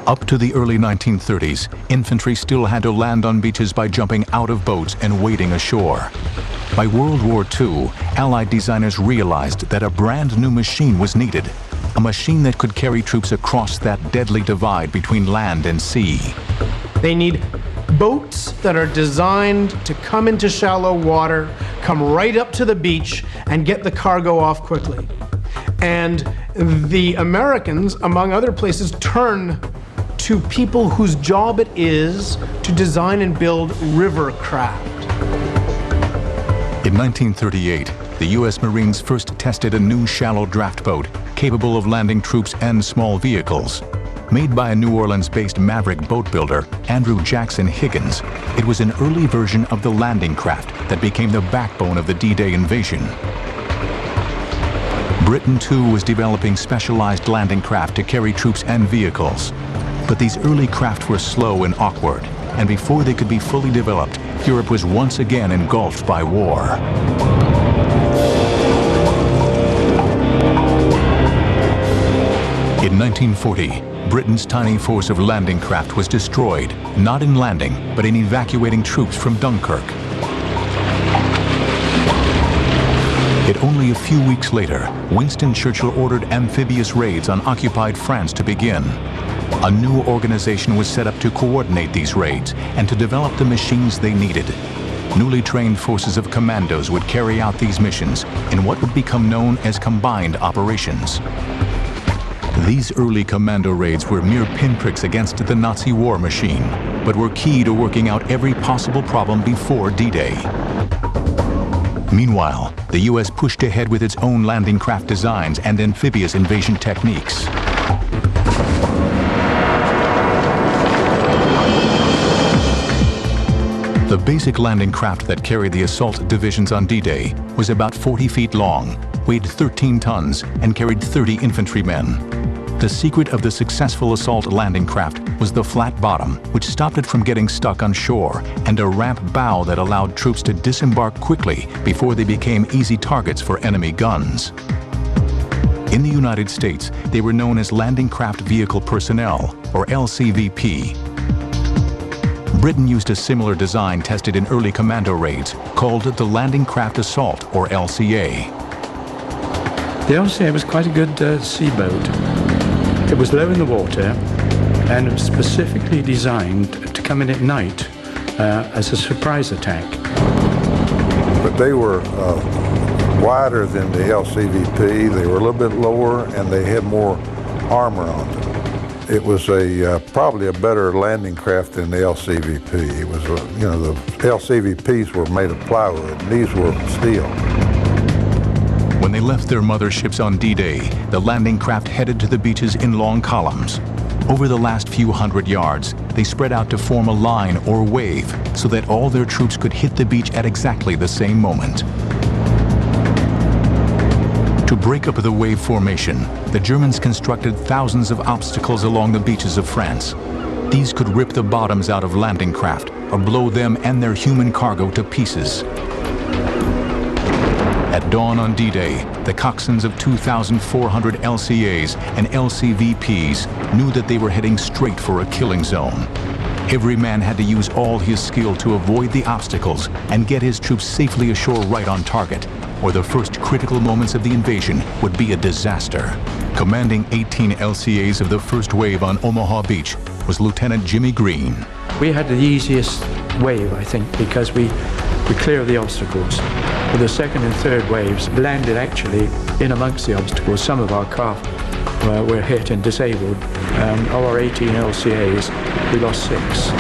Up to the early 1930s, infantry still had to land on beaches by jumping out of boats and wading ashore. By World War II, Allied designers realized that a brand new machine was needed, a machine that could carry troops across that deadly divide between land and sea. They need boats that are designed to come into shallow water, come right up to the beach, and get the cargo off quickly. And the Americans, among other places, turn to people whose job it is to design and build river craft. In 1938, the U.S. Marines first tested a new shallow draft boat capable of landing troops and small vehicles. Made by a New Orleans-based maverick boat builder, Andrew Jackson Higgins, it was an early version of the landing craft that became the backbone of the D-Day invasion. Britain, too, was developing specialized landing craft to carry troops and vehicles. But these early craft were slow and awkward, and before they could be fully developed, Europe was once again engulfed by war. In 1940, Britain's tiny force of landing craft was destroyed, not in landing, but in evacuating troops from Dunkirk. Yet only a few weeks later, Winston Churchill ordered amphibious raids on occupied France to begin. A new organization was set up to coordinate these raids and to develop the machines they needed. Newly trained forces of commandos would carry out these missions in what would become known as combined operations. These early commando raids were mere pinpricks against the Nazi war machine, but were key to working out every possible problem before D-Day. Meanwhile, the U.S. pushed ahead with its own landing craft designs and amphibious invasion techniques. The basic landing craft that carried the assault divisions on D-Day was about 40 feet long, weighed 13 tons, and carried 30 infantrymen. The secret of the successful assault landing craft was the flat bottom, which stopped it from getting stuck on shore, and a ramp bow that allowed troops to disembark quickly before they became easy targets for enemy guns. In the United States, they were known as Landing Craft Vehicle Personnel, or LCVP. Britain used a similar design tested in early commando raids, called the Landing Craft Assault, or LCA. The LCA was quite a good sea boat. It was low in the water and specifically designed to come in at night as a surprise attack. But they were wider than the LCVP. They were a little bit lower and they had more armor on them. It was probably a better landing craft than the LCVP. It was, the LCVPs were made of plywood and these were steel. When they left their motherships on D-Day, the landing craft headed to the beaches in long columns. Over the last few hundred yards, they spread out to form a line or wave so that all their troops could hit the beach at exactly the same moment. To break up the wave formation, the Germans constructed thousands of obstacles along the beaches of France. These could rip the bottoms out of landing craft or blow them and their human cargo to pieces. At dawn on D-Day, the coxswains of 2,400 LCAs and LCVPs knew that they were heading straight for a killing zone. Every man had to use all his skill to avoid the obstacles and get his troops safely ashore right on target, or the first critical moments of the invasion would be a disaster. Commanding 18 LCAs of the first wave on Omaha Beach was Lieutenant Jimmy Green. We had the easiest wave, I think, because we clear the obstacles. But the second and third waves landed actually in amongst the obstacles. Some of our craft were hit and disabled. Of our 18 LCAs, we lost 6.